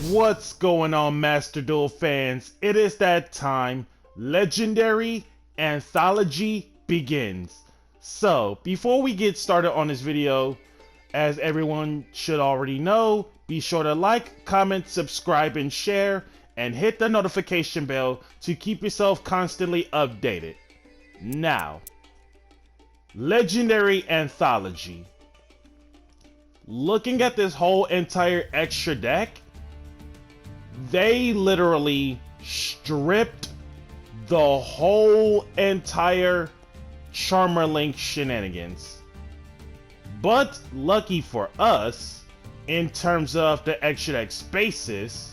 What's going on, Master Duel fans? It is that time. Legendary Anthology begins. So, before we get started on this video, as everyone should already know, be sure to like, comment, subscribe, and share, and hit the notification bell to keep yourself constantly updated. Now, Legendary Anthology. Looking at this whole entire extra deck, they literally stripped the whole entire Charmer Link shenanigans. But lucky for us, in terms of the extra deck spaces,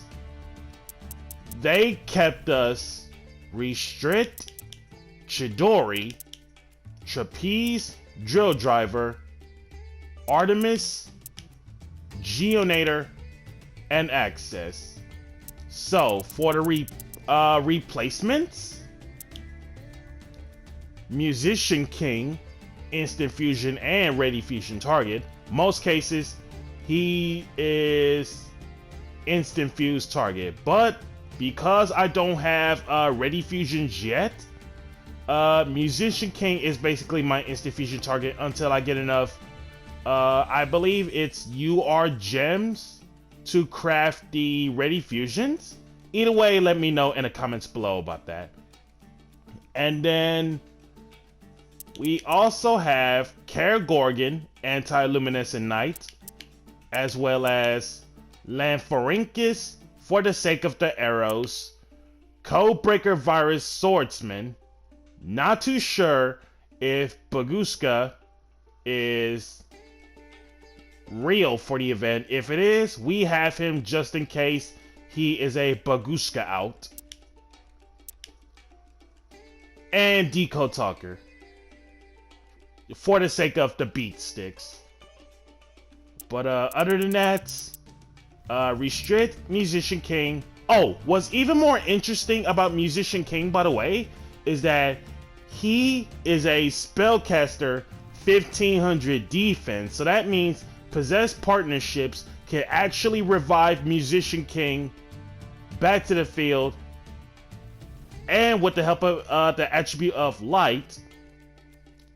they kept us Restrict, Chidori, Trapeze, Drill Driver, Artemis, Geonator, and Access. So, for the replacements, Musician King, Instant Fusion, and Ready Fusion target. Most cases, he is Instant Fuse target. But because I don't have Ready Fusions yet, Musician King is basically my Instant Fusion target until I get enough, I believe it's UR gems to craft the Ready Fusions. Either way, let me know in the comments below about that. And then we also have Kergorgan, Anti-Luminescent Knight, as well as Lanphorincus, for the sake of the arrows, Codebreaker Virus Swordsman. Not too sure if Baguska is real for the event. If it is, we have him just in case he is a Baguska out. And Decode Talker, for the sake of the beat sticks. But other than that, Restrict, Musician King. Oh, what's even more interesting about Musician King, by the way, is that he is a Spellcaster 1500 defense. So that means possessed partnerships can actually revive Musician King back to the field, and with the help of the attribute of light,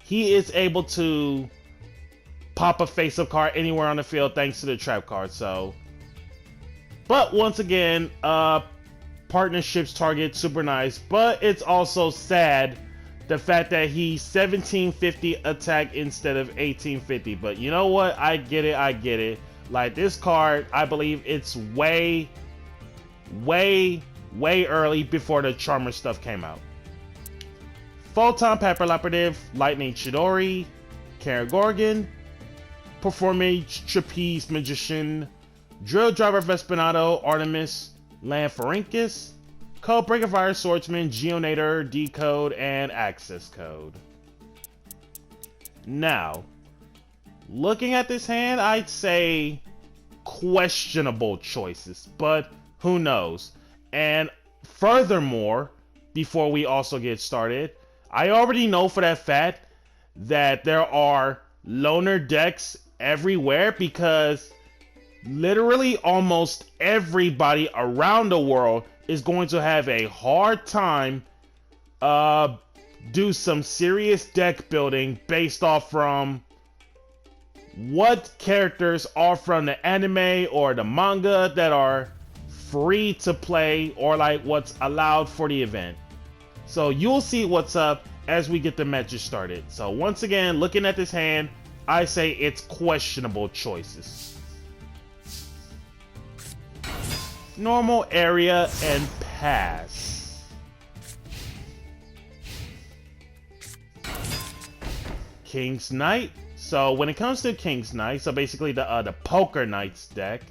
he is able to pop a face-up card anywhere on the field thanks to the trap card. So, but once again, partnerships target, super nice, but it's also sad the fact that he's 1750 attack instead of 1850. But you know what? I get it. Like, this card, I believe it's way early before the Charmer stuff came out. Photon Pepper Operative, Lightning Chidori, Kergorgan, Performage Trapeze Magician, Drill Driver Vespinato, Artemis, Lanphorincus, Codebreaker Virus Swordsman, Geonator, Decode, and Access Code. Now, looking at this hand, I'd say questionable choices, but who knows? And furthermore, before we also get started, I already know for that fact that there are loner decks everywhere, because literally almost everybody around the world is going to have a hard time do some serious deck building based off from what characters are from the anime or the manga that are free to play, or like what's allowed for the event. So you'll see what's up as we get the matches started. So once again, looking at this hand, I say it's questionable choices. Normal, area, and pass. King's Knight. So when it comes to King's Knight, so basically the Poker Knights deck,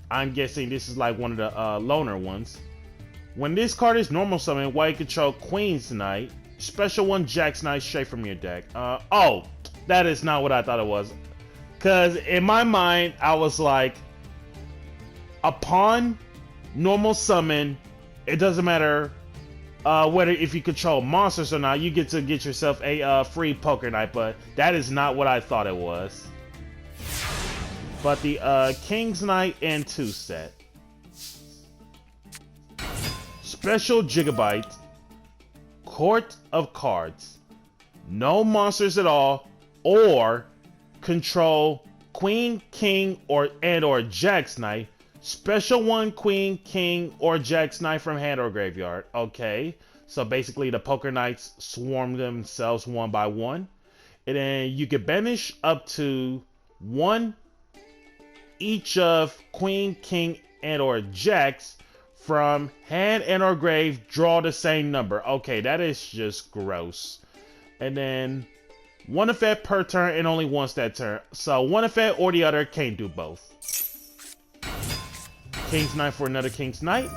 I'm guessing this is like one of the loner ones. When this card is normal summon, while you control Queen's Knight, special one Jack's Knight straight from your deck. Oh, that is not what I thought it was. Because in my mind, I was like, upon normal summon, it doesn't matter whether if you control monsters or not, you get to get yourself a free Poker Knight, but that is not what I thought it was. But the King's Knight and 2 set. Special Gigabyte, Court of Cards. No monsters at all, or control Queen, King, or Jack's Knight. Special one Queen, King, or Jack's Knight from hand or graveyard. Okay, so basically the Poker Knights swarm themselves one by one. And then you can banish up to one each of Queen, King, and or Jacks from hand and or grave. Draw the same number. Okay, that is just gross. And then one effect per turn and only once that turn. So one effect or the other, can't do both. King's Knight for another King's Knight.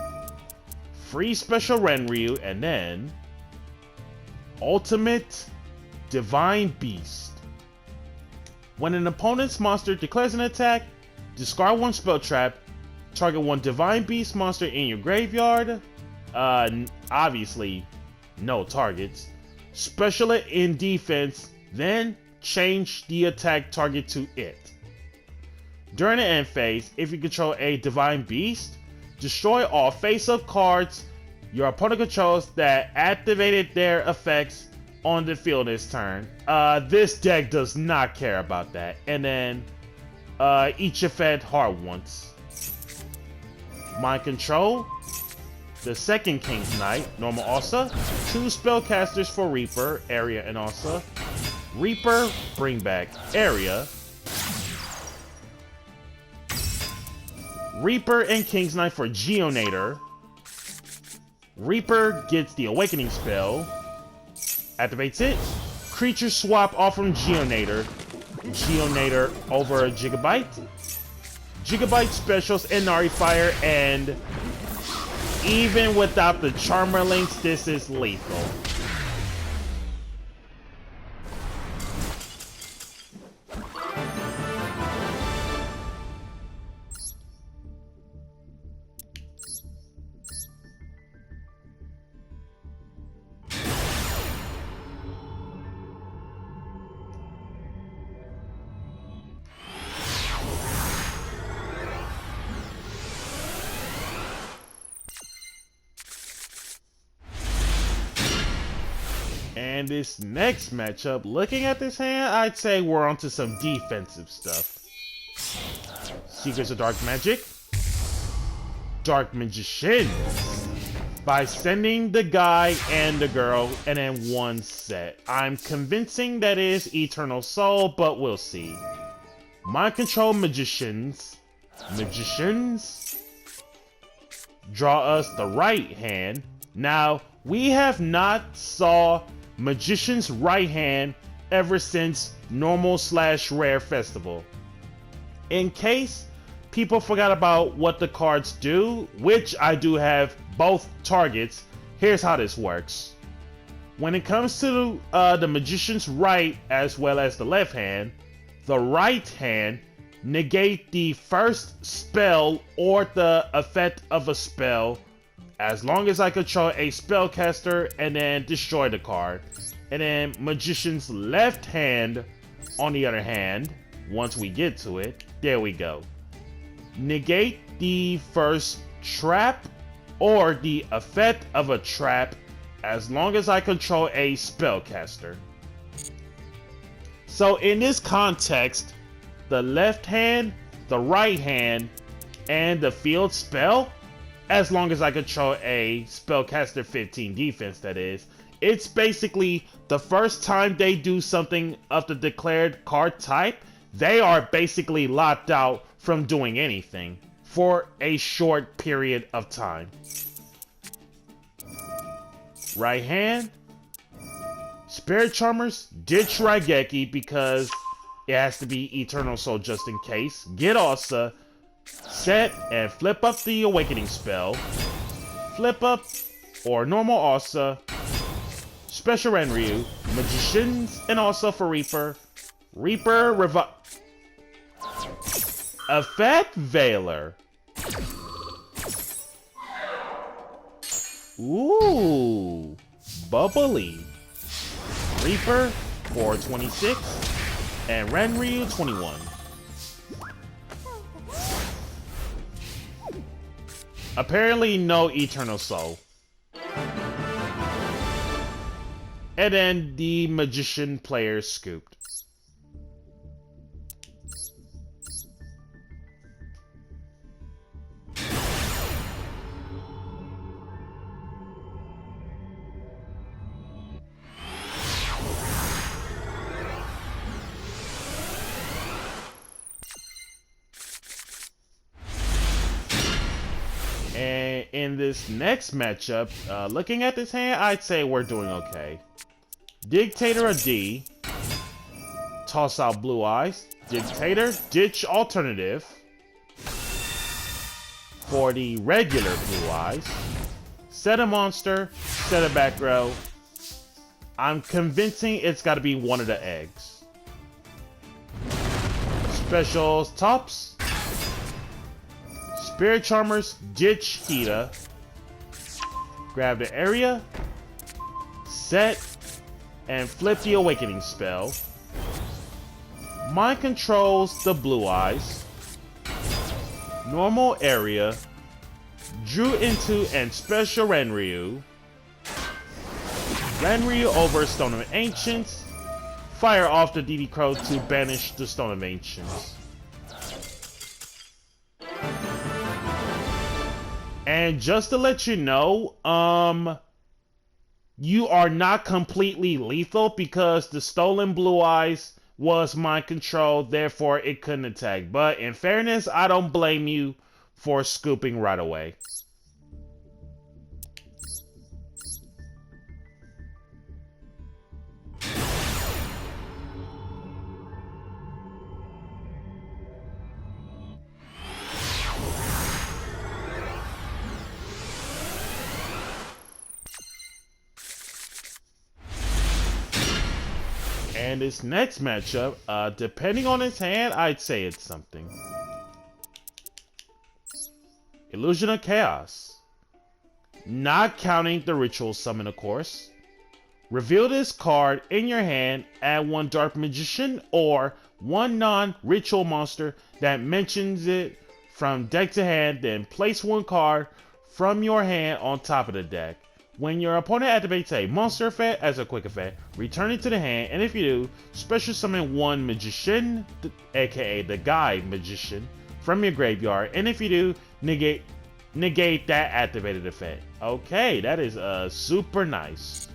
Free special Renryu, and then Ultimate Divine Beast. When an opponent's monster declares an attack, discard one spell trap, target one Divine Beast monster in your graveyard. Obviously, no targets. Special it in defense, then change the attack target to it. During the end phase, if you control a Divine Beast, destroy all face-up cards your opponent controls that activated their effects on the field this turn. This deck does not care about that. And then each effect hard once. Mind Control, the second King's Knight, normal Ossa, 2 Spellcasters for Reaper, Area, and Ossa. Reaper, bring back Area. Reaper and King's Knight for Geonator. Reaper gets the Awakening spell. Activates it. Creature swap off from Geonator. Geonator over Gigabyte. Gigabyte specials Inari Fire, and even without the Charmer links, this is lethal. And this next matchup, looking at this hand, I'd say we're onto some defensive stuff. Secrets of Dark Magic. Dark Magician. By sending the guy and the girl and then one set. I'm convincing that is Eternal Soul, but we'll see. Mind Control Magicians. Draw us the right hand. Now, we have not saw Magician's right hand ever since normal/rare festival. In case people forgot about what the cards do, which I do have both targets, here's how this works. When it comes to the Magician's right as well as the left hand, the right hand negate the first spell or the effect of a spell as long as I control a spellcaster, and then destroy the card. And then Magician's left hand, on the other hand, once we get to it, there we go. Negate the first trap or the effect of a trap as long as I control a spellcaster. So in this context, the left hand, the right hand, and the field spell, as long as I control a Spellcaster 15 defense, that is. It's basically the first time they do something of the declared card type, they are basically locked out from doing anything for a short period of time. Right hand. Spirit Charmers, ditch Raigeki because it has to be Eternal Soul just in case. Get Ossa. Set and flip up the Awakening spell. Flip up or normal Ossa. Special Renryu. Magicians and also for Reaper. Reaper Effect Veiler. Ooh. Bubbly. Reaper 426 and Renryu 21. Apparently no Eternal Soul. And then the Magician player scooped. And in this next matchup, looking at this hand, I'd say we're doing okay. Dictator a D. Toss out Blue Eyes. Dictator, ditch alternative. For the regular Blue Eyes. Set a monster, set a back row. I'm convincing it's gotta be one of the eggs. Specials, tops. Spirit Charmers, ditch Hita. Grab the area. Set. And flip the Awakening spell. Mind controls the Blue Eyes. Normal area. Drew into and special Renryu. Renryu over Stone of Ancients. Fire off the DD Crow to banish the Stone of Ancients. And just to let you know, you are not completely lethal because the stolen Blue Eyes was mind control, therefore it couldn't attack. But in fairness, I don't blame you for scooping right away. And this next matchup, depending on his hand, I'd say it's something. Illusion of Chaos. Not counting the ritual summon, of course. Reveal this card in your hand, add one Dark Magician or one non-ritual monster that mentions it from deck to hand, then place one card from your hand on top of the deck. When your opponent activates a monster effect as a quick effect, return it to the hand, and if you do, special summon one Magician, aka the Guide Magician, from your graveyard, and if you do, negate that activated effect. Okay, that is super nice.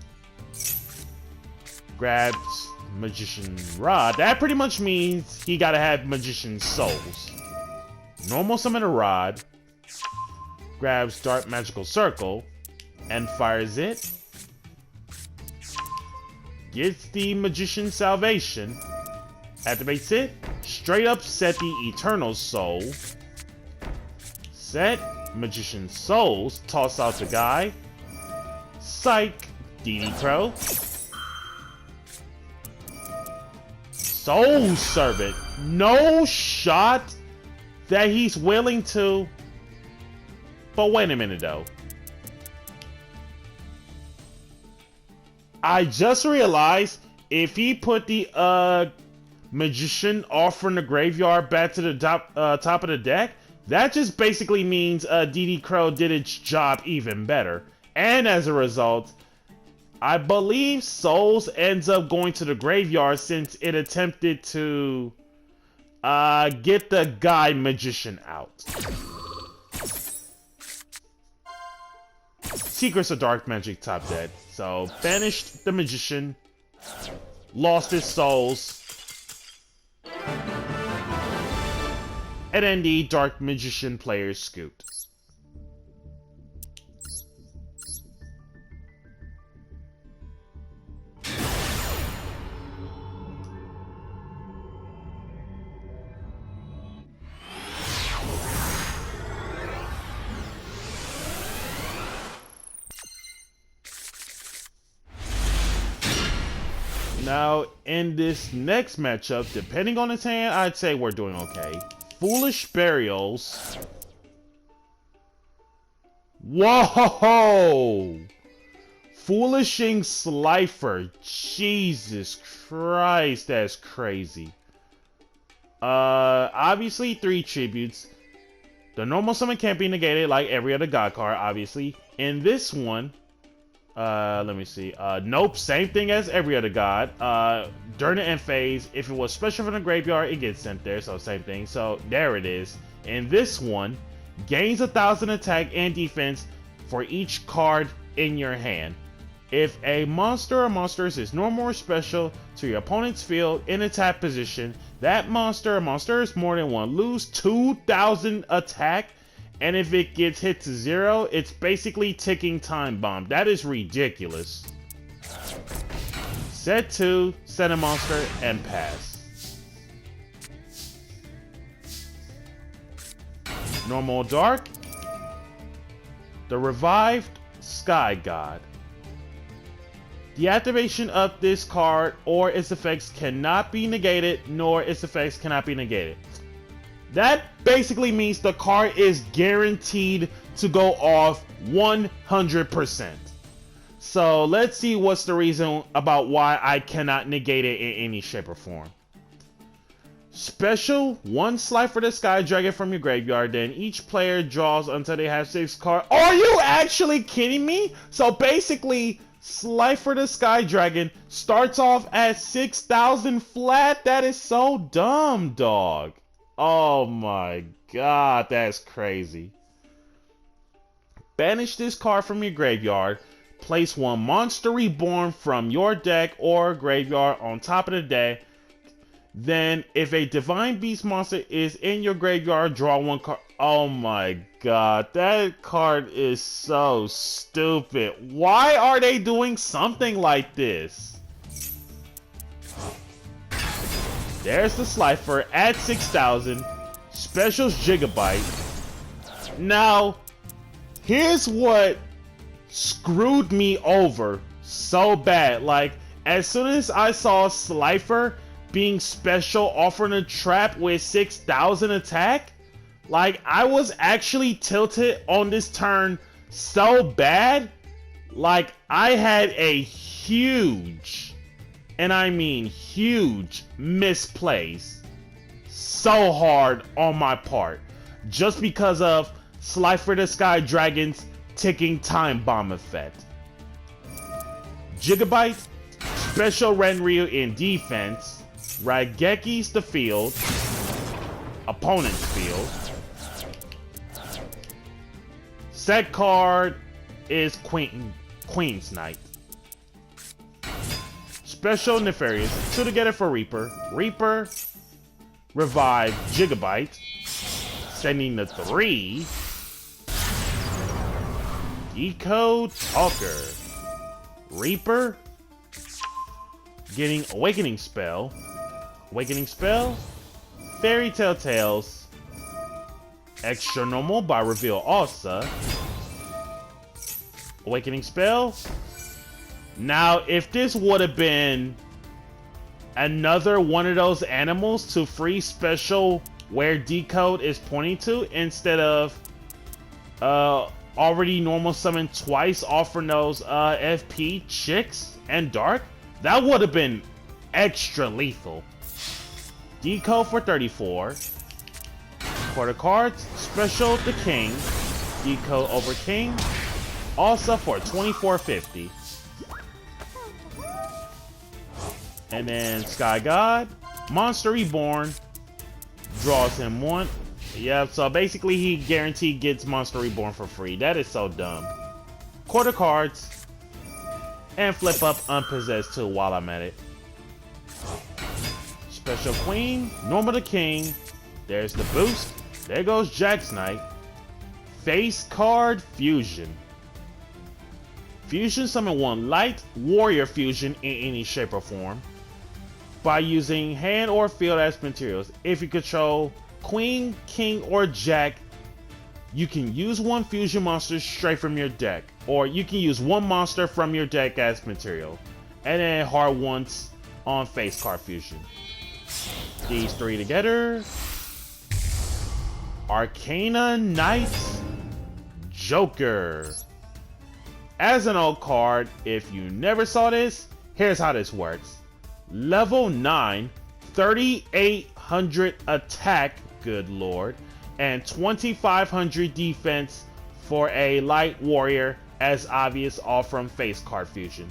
Grabs Magician Rod. That pretty much means he gotta have Magician Souls. Normal summon a Rod. Grabs Dark Magical Circle. And fires it. Gets the Magician Salvation. Activates it. Straight up set the Eternal Soul. Set Magician Souls. Toss out the guy. Psych. DD Crow. Soul Servant. No shot that he's willing to. But wait a minute though. I just realized if he put the Magician off from the graveyard back to the top of the deck, that just basically means DD Crow did its job even better. And as a result, I believe Souls ends up going to the graveyard since it attempted to get the Guide Magician out. Secrets of Dark Magic top dead. So, banished the Magician, lost his souls, and then the Dark Magician players scooped. Now, in this next matchup, depending on his hand, I'd say we're doing okay. Foolish Burials. Whoa! Foolishing Slifer. Jesus Christ, that's crazy. Obviously, 3 tributes. The normal summon can't be negated like every other god card, obviously. In this one, Let me see. Nope, same thing as every other god. During the end phase, if it was special from the graveyard, it gets sent there, so same thing. So there it is. And this one gains 1,000 attack and defense for each card in your hand. If a monster or monsters is normal or special to your opponent's field in attack position, that monster or monsters more than one lose 2,000 attack. And if it gets hit to 0, it's basically ticking time bomb. That is ridiculous. Set 2, set a monster, and pass. Normal Dark. The revived Sky God. The activation of this card or its effects cannot be negated, nor its effects cannot be negated. That basically means the card is guaranteed to go off 100%. So let's see what's the reason about why I cannot negate it in any shape or form. Special, 1 Slifer the Sky Dragon from your graveyard, then each player draws until they have 6 cards. Are you actually kidding me? So basically, Slifer the Sky Dragon starts off at 6,000 flat. That is so dumb, dog. Oh my god, that's crazy. Banish this card from your graveyard. Place 1 Monster Reborn from your deck or graveyard on top of the deck. Then, if a Divine Beast monster is in your graveyard, draw 1 card. Oh my god, that card is so stupid. Why are they doing something like this? There's the Slifer at 6,000. Specials Gigabyte. Now, here's what screwed me over so bad. Like, as soon as I saw Slifer being special, offering a trap with 6,000 attack, like, I was actually tilted on this turn so bad. Like, I had a huge, and I mean huge, misplays so hard on my part just because of Slifer the Sky Dragon's ticking time bomb effect. Gigabyte, special Renryu in defense, Rageki's the field, opponent's field. Set card is Queen's Knight. Special Nefarious, 2 together for Reaper. Reaper, revive Gigabyte, sending the 3. Decode Talker. Reaper, getting Awakening Spell. Awakening Spell, Fairy Tale Tales, Extra Normal by Reveal Alsa. Awakening Spell. Now, if this would have been another one of those animals to free special where Decode is pointing to, instead of already normal summon twice offering those FP chicks and Dark, that would have been extra lethal. Decode for 34. For the cards, special the King. Decode over King. Also for 2450. And then Sky God, Monster Reborn, draws him 1. Yep, so basically he guaranteed gets Monster Reborn for free. That is so dumb. Quarter cards, and flip up Unpossessed 2 while I'm at it. Special Queen, Normal the King, there's the boost, there goes Jack's Knight. Face card Fusion. Fusion summon 1 Light Warrior Fusion in any shape or form by using hand or field as materials. If you control Queen, King, or Jack, you can use 1 fusion monster straight from your deck, or you can use 1 monster from your deck as material, and then hard once on face card fusion. These 3 together. Arcana Knight Joker. As an old card, if you never saw this, here's how this works. Level 9, 3,800 attack, good lord, and 2,500 defense for a light warrior as obvious, all from face card fusion.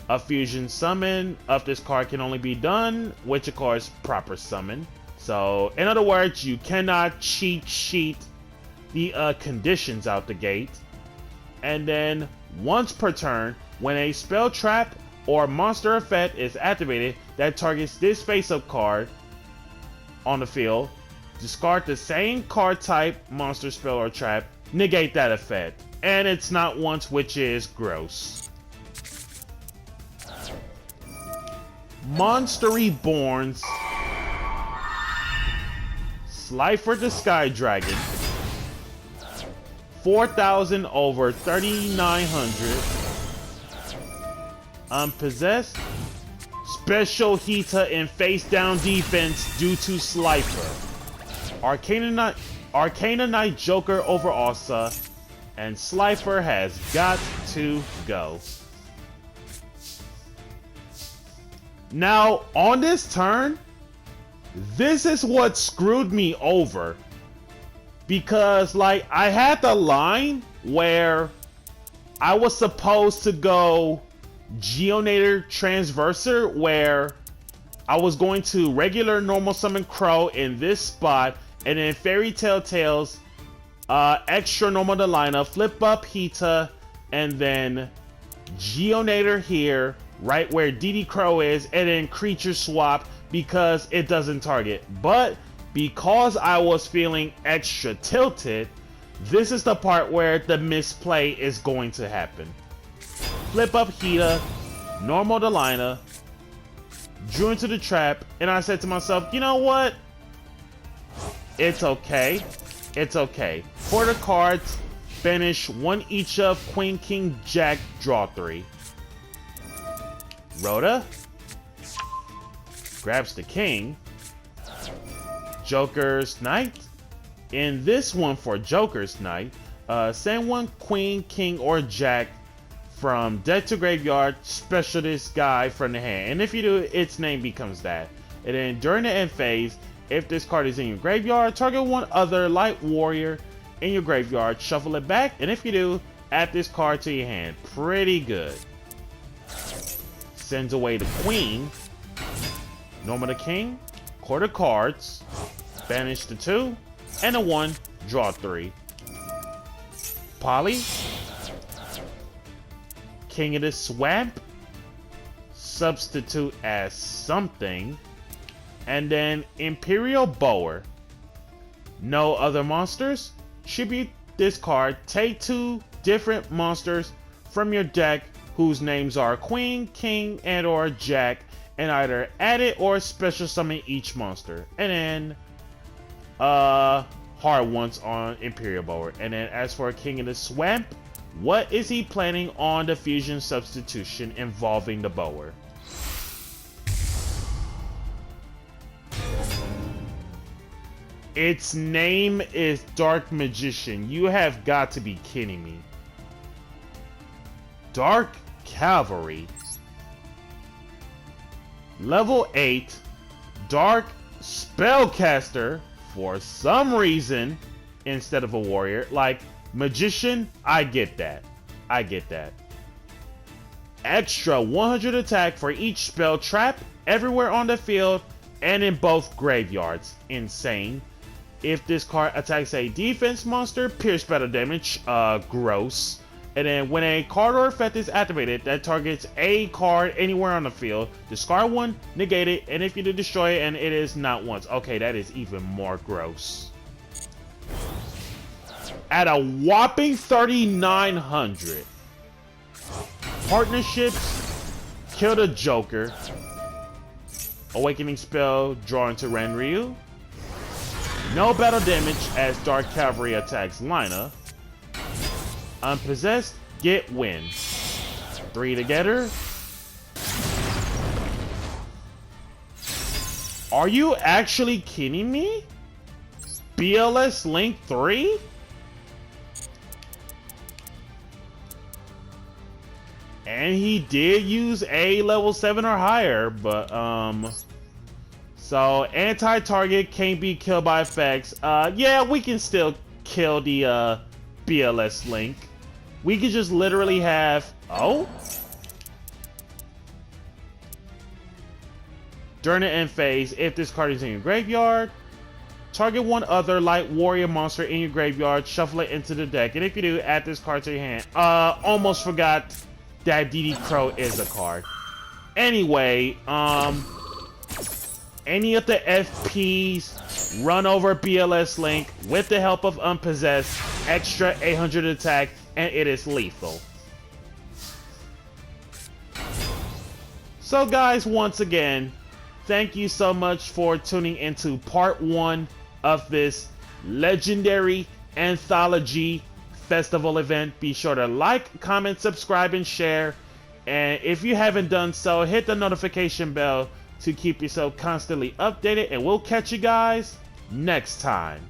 A fusion summon of this card can only be done, which of course proper summon. So in other words, you cannot cheat sheet the conditions out the gate. And then once per turn, when a spell trap or monster effect is activated that targets this face-up card on the field, discard the same card type, monster, spell, or trap, negate that effect. And it's not once, which is gross. Monster Reborn's Slifer the Sky Dragon, 4,000 over 3,900. Unpossessed. Special Hita and face down defense due to Slifer. Arcana Knight Joker over Asa, and Slifer has got to go. Now, on this turn, this is what screwed me over. Because, like, I had the line where I was supposed to go Geonator Transverser, where I was going to regular normal summon Crow in this spot, and then Fairy Tale Tales, extra normal Delina, flip up Hita, and then Geonator here, right where DD Crow is, and then creature swap because it doesn't target. But because I was feeling extra tilted, this is the part where the misplay is going to happen. Flip up Hita, normal Delina, drew into the trap, and I said to myself, you know what? It's okay. It's okay. For the cards, banish one each of Queen, King, Jack, draw 3. Rhoda grabs the king. Joker's Knight. In this one for Joker's Knight, send one Queen, King, or Jack from deck to graveyard, special this guy from the hand. And if you do, its name becomes that. And then during the end phase, if this card is in your graveyard, target one other light warrior in your graveyard, shuffle it back, and if you do, add this card to your hand. Pretty good. Sends away the queen. Normal the king. Quarter cards. Banish the 2. And a 1. Draw 3. Polly. King of the Swamp. Substitute as something. And then Imperial Bower. No other monsters. Tribute this card. Take 2 different monsters from your deck whose names are Queen, King, and or Jack, and either add it or special summon each monster. And then hard ones on Imperial Bower. And then as for King of the Swamp, what is he planning on the fusion substitution involving the Bower? Its name is Dark Magician. You have got to be kidding me. Dark Cavalry. Level 8. Dark Spellcaster. For some reason, instead of a warrior. Like, Magician, I get that. I get that. Extra 100 attack for each spell trap everywhere on the field and in both graveyards. Insane. If this card attacks a defense monster, pierce battle damage, gross. And then when a card or effect is activated that targets a card anywhere on the field, discard 1, negate it, and if you do, destroy it, and it is not once. Okay, that is even more gross. At a whopping 3,900. Partnerships, kill the Joker. Awakening spell, draw into Renryu. No battle damage as Dark Cavalry attacks Lina. Unpossessed, get win. 3 together. Are you actually kidding me? BLS Link 3? And he did use a level 7 or higher, but so anti-target can't be killed by effects. Yeah, we can still kill the BLS Link. we could just literally have, oh? During the end phase, if this card is in your graveyard, target one other light warrior monster in your graveyard, shuffle it into the deck, and if you do, add this card to your hand. Almost forgot that DD Crow is a card. Anyway, any of the FPs run over BLS Link with the help of Unpossessed, extra 800 attack, and it is lethal. So guys, once again, thank you so much for tuning into part 1 of this legendary Anthology festival event. Be sure to like, comment, subscribe, and share. And if you haven't done so, hit the notification bell to keep yourself constantly updated. And we'll catch you guys next time.